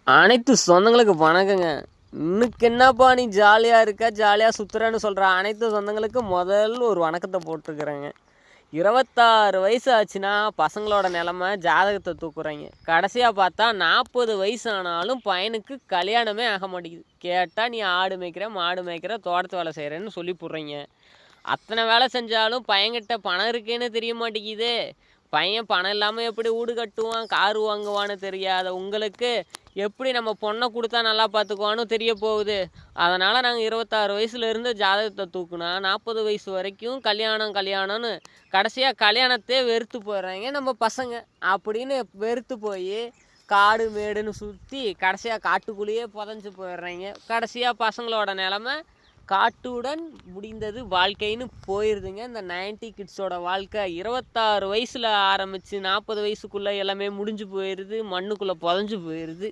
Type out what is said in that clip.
அனைத்து சொந்தங்களுக்கு வணக்கங்க. இன்னைக்கு என்னப்பா நீ ஜாலியாக இருக்க, ஜாலியாக சுற்றுறன்னு சொல்கிற அனைத்து சொந்தங்களுக்கு முதல்ல ஒரு வணக்கத்தை போட்டிருக்கிறேங்க. 26 வயசு ஆச்சுன்னா பசங்களோட நிலமை ஜாதகத்தை தூக்குறாங்க. கடைசியாக பார்த்தா 40 வயசு ஆனாலும் பையனுக்கு கல்யாணமே ஆக மாட்டேங்குது. கேட்டால் நீ ஆடு மேய்க்கிற, மாடு மேய்க்கிற, தோட்டத்து வேலை செய்கிறேன்னு சொல்லி போடுறீங்க. அத்தனை வேலை செஞ்சாலும் பையன்கிட்ட பணம் இருக்குன்னு தெரிய மாட்டேங்குது. பையன் பணம் இல்லாமல் எப்படி வீடு கட்டுவான், காரு வாங்குவான்னு தெரியாத உங்களுக்கு எப்படி நம்ம பொண்ணை கொடுத்தா நல்லா பார்த்துக்குவான்னு தெரிய போகுது. அதனால் நாங்கள் 26 வயசுலேருந்து ஜாதகத்தை தூக்குனா 40 வயசு வரைக்கும் கல்யாணம்னு கடைசியாக கல்யாணத்தையே வெறுத்து போயிடுறாங்க நம்ம பசங்க. அப்படின்னு வெறுத்து போய் காடு மேடுன்னு சுற்றி கடைசியாக காட்டுக்குள்ளேயே புதஞ்சு போயிடுறாங்க. கடைசியாக பசங்களோட நிலமை காட்டுடன் முடிந்தது வாழ்க்கைன்னு போயிடுதுங்க. இந்த 90 கிட்ஸோட வாழ்க்கை 26 வயசில் ஆரம்பித்து 40 வயசுக்குள்ளே எல்லாமே முடிஞ்சு போயிடுது, மண்ணுக்குள்ளே புதஞ்சு போயிடுது.